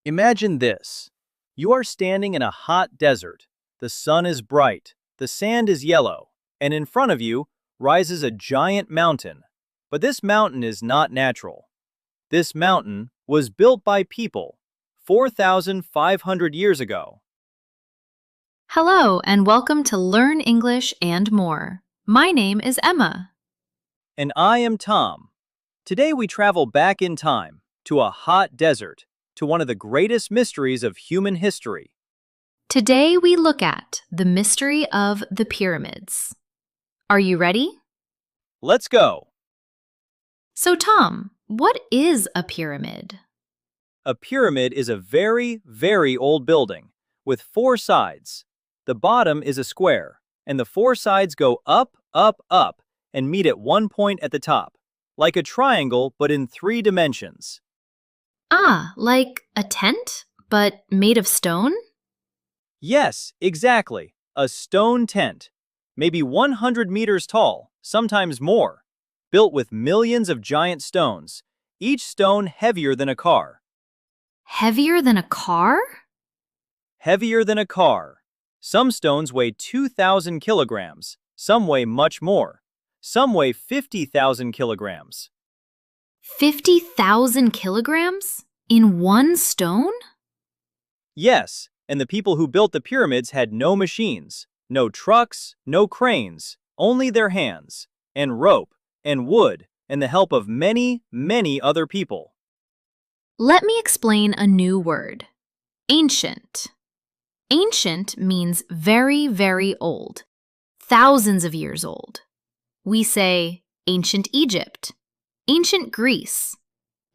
Imagine this. You are standing in a hot desert. The sun is bright, the sand is yellow, and in front of you rises a giant mountain. But this mountain is not natural. This mountain was built by people 4,500 years ago. Hello, and welcome to Learn English and More. My name is Emma. And I am Tom. Today we travel back in time to a hot desert, to one of the greatest mysteries of human history. Today we look at the mystery of the pyramids. Are you ready? Let's go. So, Tom, what is a pyramid? A pyramid is a very, very old building with four sides. The bottom is a square, and the four sides go up, up, up, and meet at one point at the top, like a triangle but in 3 dimensions. Ah, like a tent, but made of stone? Yes, exactly. A stone tent, maybe 100 meters tall, sometimes more, built with millions of giant stones, each stone heavier than a car. Heavier than a car? Heavier than a car. Some stones weigh 2,000 kilograms, some weigh much more. Some weigh 50,000 kilograms. 50,000 kilograms? In one stone? Yes, and the people who built the pyramids had no machines, no trucks, no cranes, only their hands, and rope, and wood, and the help of many, many other people. Let me explain a new word. Ancient. Ancient means very, very old. Thousands of years old. We say ancient Egypt, ancient Greece,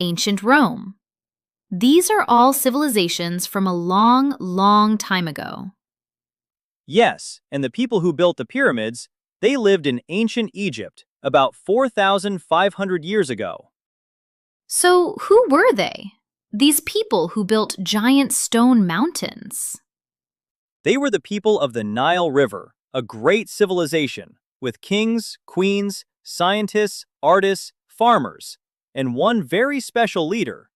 ancient Rome. These are all civilizations from a long, long time ago. Yes, and the people who built the pyramids, they lived in ancient Egypt about 4,500 years ago. So who were they? These people who built giant stone mountains. They were the people of the Nile River, a great civilization, with kings, queens, scientists, artists, farmers, and one very special leader.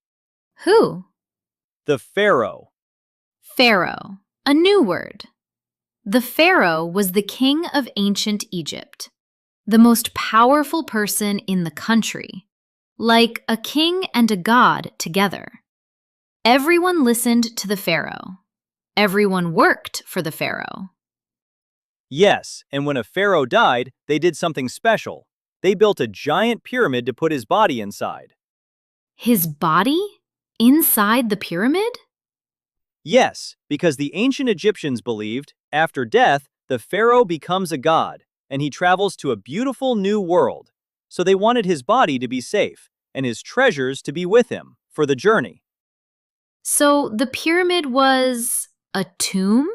Who? The pharaoh. Pharaoh. A new word. The pharaoh was the king of ancient Egypt, the most powerful person in the country, like a king and a god together. Everyone listened to the pharaoh. Everyone worked for the pharaoh. Yes, and when a pharaoh died, they did something special. They built a giant pyramid to put his body inside. His body? Inside the pyramid? Yes, because the ancient Egyptians believed, after death, the pharaoh becomes a god, and he travels to a beautiful new world. So they wanted his body to be safe, and his treasures to be with him for the journey. So the pyramid was a tomb?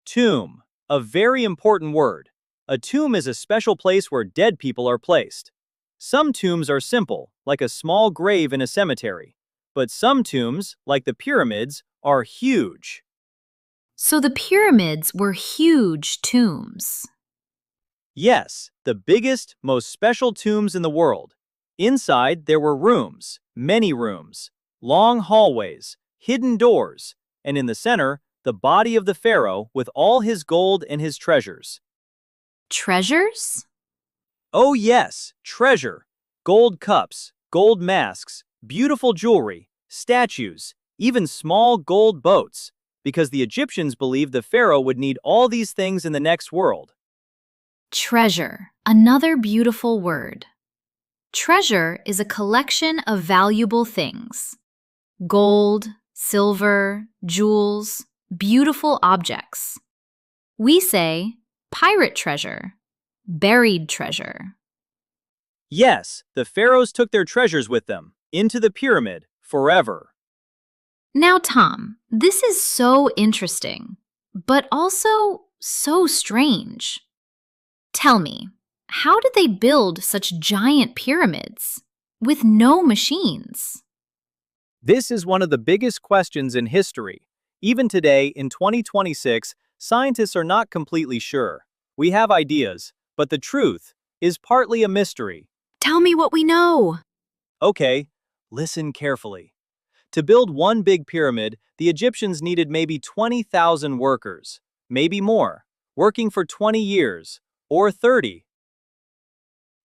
Tomb, a very important word. A tomb is a special place where dead people are placed. Some tombs are simple, like a small grave in a cemetery. But some tombs, like the pyramids, are huge. So the pyramids were huge tombs. Yes, the biggest, most special tombs in the world. Inside, there were rooms, many rooms, long hallways, hidden doors, and in the center, the body of the pharaoh with all his gold and his treasures. Treasures? Oh yes, treasure. Gold cups, gold masks, beautiful jewelry, statues, even small gold boats, because the Egyptians believed the pharaoh would need all these things in the next world. Treasure, another beautiful word. Treasure is a collection of valuable things. Gold, silver, jewels, beautiful objects. We say pirate treasure, buried treasure. Yes, the pharaohs took their treasures with them, into the pyramid, forever. Now, Tom, this is so interesting, but also so strange. Tell me, how did they build such giant pyramids with no machines? This is one of the biggest questions in history. Even today, in 2026, scientists are not completely sure. We have ideas, but the truth is partly a mystery. Tell me what we know. Okay, listen carefully. To build one big pyramid, the Egyptians needed maybe 20,000 workers, maybe more, working for 20 years, or 30,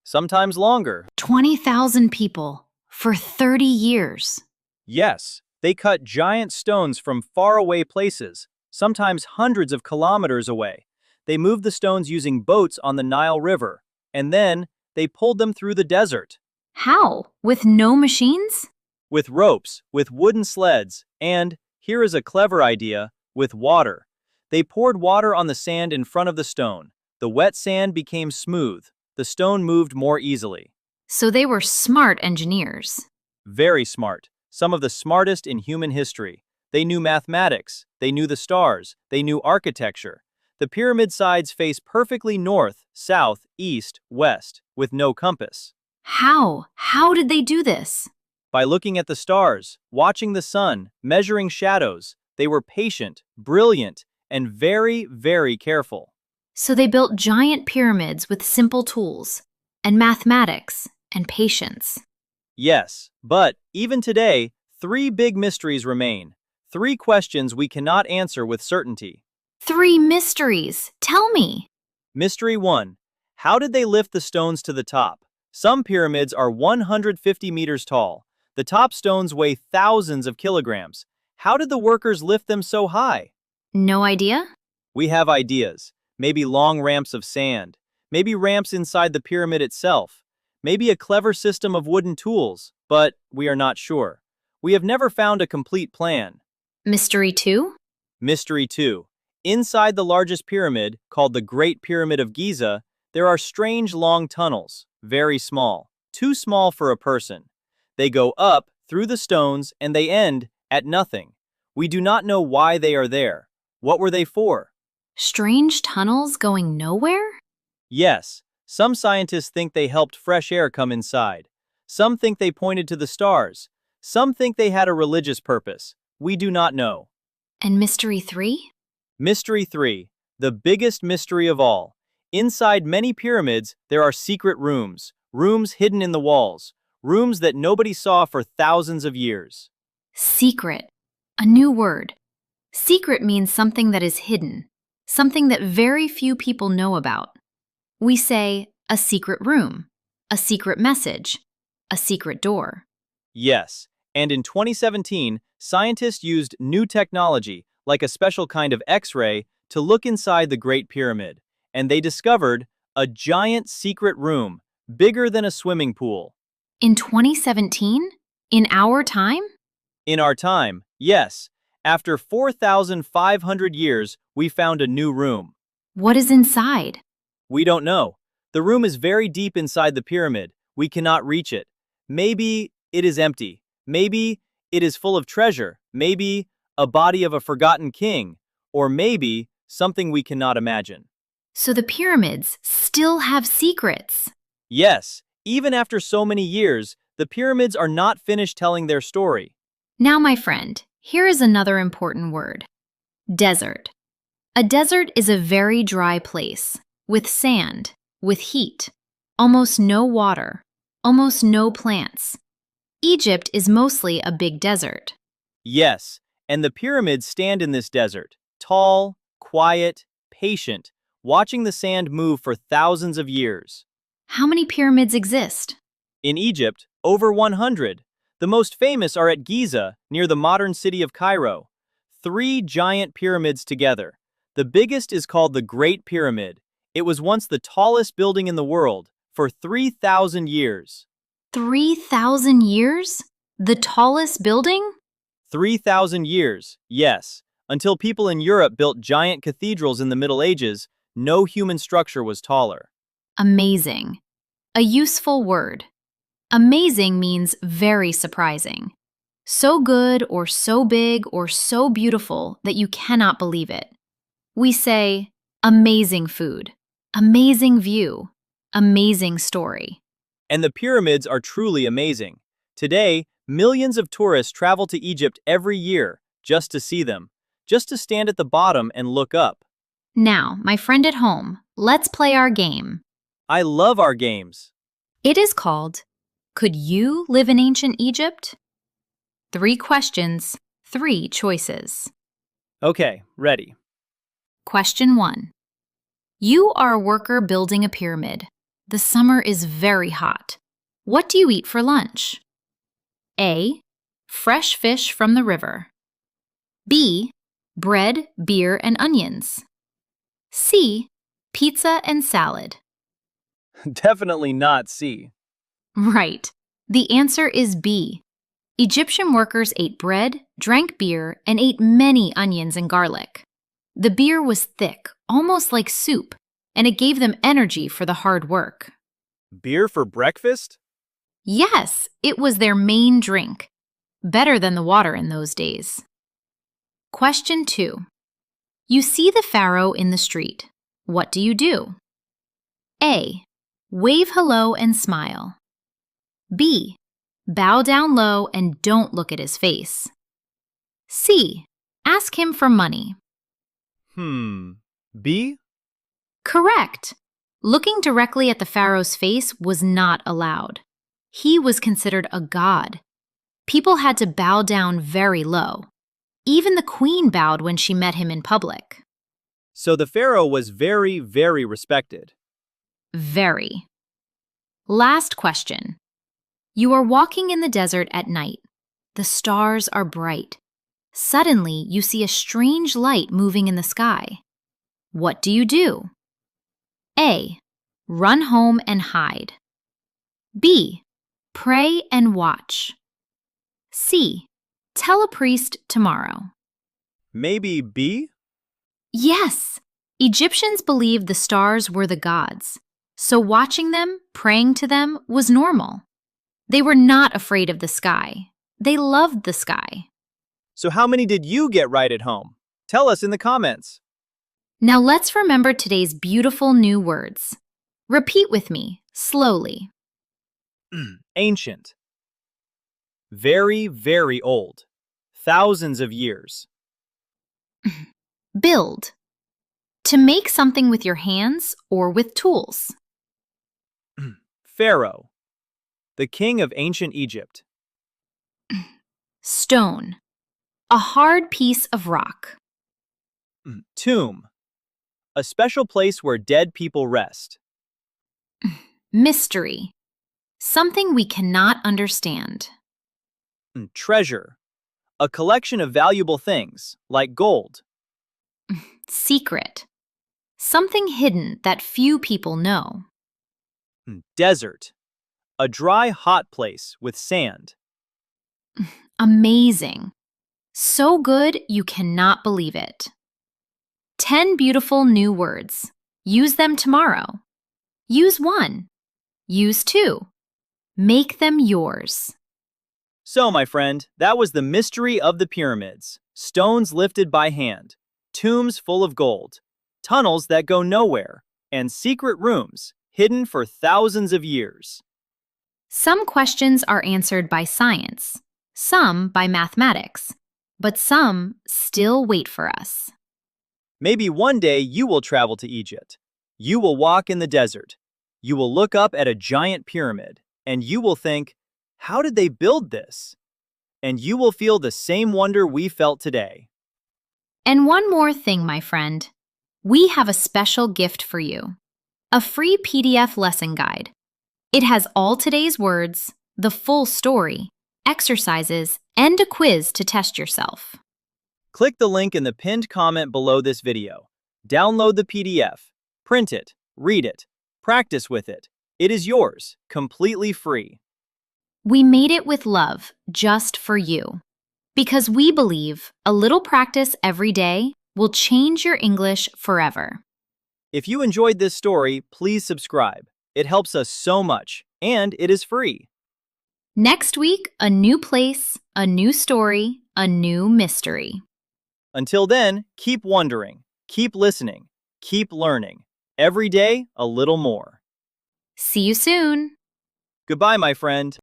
sometimes longer. 20,000 people for 30 years. Yes, they cut giant stones from faraway places, sometimes hundreds of kilometers away. They moved the stones using boats on the Nile River, and then they pulled them through the desert. How? With no machines? With ropes, with wooden sleds, and, here is a clever idea, with water. They poured water on the sand in front of the stone. The wet sand became smooth. The stone moved more easily. So they were smart engineers. Very smart. Some of the smartest in human history. They knew mathematics, they knew the stars, they knew architecture. The pyramid sides face perfectly north, south, east, west, with no compass. How? How did they do this? By looking at the stars, watching the sun, measuring shadows, they were patient, brilliant, and very, very careful. So they built giant pyramids with simple tools, and mathematics, and patience. Yes, but even today, three big mysteries remain. Three questions we cannot answer with certainty. 3 mysteries. Tell me. Mystery 1. How did they lift the stones to the top? Some pyramids are 150 meters tall. The top stones weigh thousands of kilograms. How did the workers lift them so high? No idea? We have ideas. Maybe long ramps of sand. Maybe ramps inside the pyramid itself. Maybe a clever system of wooden tools, but we are not sure. We have never found a complete plan. Mystery 2? Mystery 2. Inside the largest pyramid, called the Great Pyramid of Giza, there are strange long tunnels, very small, too small for a person. They go up through the stones and they end at nothing. We do not know why they are there. What were they for? Strange tunnels going nowhere? Yes, some scientists think they helped fresh air come inside. Some think they pointed to the stars. Some think they had a religious purpose. We do not know. And mystery 3? Mystery 3. The biggest mystery of all. Inside many pyramids, there are secret rooms, rooms hidden in the walls, rooms that nobody saw for thousands of years. Secret. A new word. Secret means something that is hidden, something that very few people know about. We say a secret room, a secret message, a secret door. Yes, and in 2017, scientists used new technology, like a special kind of X-ray, to look inside the Great Pyramid, and they discovered a giant secret room, bigger than a swimming pool. In 2017? In our time? In our time, yes. After 4,500 years, we found a new room. What is inside? We don't know. The room is very deep inside the pyramid. We cannot reach it. Maybe it is empty. Maybe it is full of treasure. Maybe a body of a forgotten king. Or maybe something we cannot imagine. So the pyramids still have secrets. Yes, even after so many years, the pyramids are not finished telling their story. Now, my friend, here is another important word. Desert. A desert is a very dry place, with sand, with heat, almost no water, almost no plants. Egypt is mostly a big desert. Yes, and the pyramids stand in this desert, tall, quiet, patient, watching the sand move for thousands of years. How many pyramids exist? In Egypt, over 100. The most famous are at Giza, near the modern city of Cairo. 3 giant pyramids together. The biggest is called the Great Pyramid. It was once the tallest building in the world, for 3,000 years. 3,000 years? The tallest building? 3,000 years, yes. Until people in Europe built giant cathedrals in the Middle Ages, no human structure was taller. Amazing. A useful word. Amazing means very surprising. So good or so big or so beautiful that you cannot believe it. We say, amazing food, amazing view, amazing story. And the pyramids are truly amazing. Today, millions of tourists travel to Egypt every year just to see them, just to stand at the bottom and look up. Now, my friend at home, let's play our game. I love our games. It is called, Could You Live in Ancient Egypt? 3 questions, 3 choices. Okay, ready. Question 1. You are a worker building a pyramid. The summer is very hot. What do you eat for lunch? A. Fresh fish from the river. B. Bread, beer, and onions. C. Pizza and salad. Definitely not C. Right. The answer is B. Egyptian workers ate bread, drank beer, and ate many onions and garlic. The beer was thick, almost like soup, and it gave them energy for the hard work. Beer for breakfast? Yes, it was their main drink. Better than the water in those days. Question 2. You see the pharaoh in the street. What do you do? A. Wave hello and smile. B. Bow down low and don't look at his face. C. Ask him for money. B? Correct. Looking directly at the pharaoh's face was not allowed. He was considered a god. People had to bow down very low. Even the queen bowed when she met him in public. So the pharaoh was very, very respected. Very. Last question. You are walking in the desert at night. The stars are bright. Suddenly, you see a strange light moving in the sky. What do you do? A. Run home and hide. B. Pray and watch. C. Tell a priest tomorrow. Maybe B? Yes! Egyptians believed the stars were the gods, so watching them, praying to them, was normal. They were not afraid of the sky. They loved the sky. So how many did you get right at home? Tell us in the comments. Now let's remember today's beautiful new words. Repeat with me, slowly. Ancient. Very, very old. Thousands of years. Build. To make something with your hands or with tools. Pharaoh. The king of ancient Egypt. Stone. A hard piece of rock. Tomb. A special place where dead people rest. Mystery. Something we cannot understand. Treasure. A collection of valuable things, like gold. Secret. Something hidden that few people know. Desert. A dry, hot place with sand. Amazing. So good you cannot believe it. 10 beautiful new words. Use them tomorrow. Use 1. Use 2. Make them yours. So, my friend, that was the mystery of the pyramids. Stones lifted by hand, tombs full of gold, tunnels that go nowhere, and secret rooms hidden for thousands of years. Some questions are answered by science, some by mathematics, but some still wait for us. Maybe one day you will travel to Egypt. You will walk in the desert. You will look up at a giant pyramid, and you will think, how did they build this? And you will feel the same wonder we felt today. And one more thing, my friend. We have a special gift for you. A free PDF lesson guide. It has all today's words, the full story, exercises, and a quiz to test yourself. Click the link in the pinned comment below this video. Download the PDF, print it, read it, practice with it. It is yours, completely free. We made it with love, just for you. Because we believe a little practice every day will change your English forever. If you enjoyed this story, please subscribe. It helps us so much, and it is free. Next week, a new place, a new story, a new mystery. Until then, keep wondering, keep listening, keep learning. Every day, a little more. See you soon. Goodbye, my friend.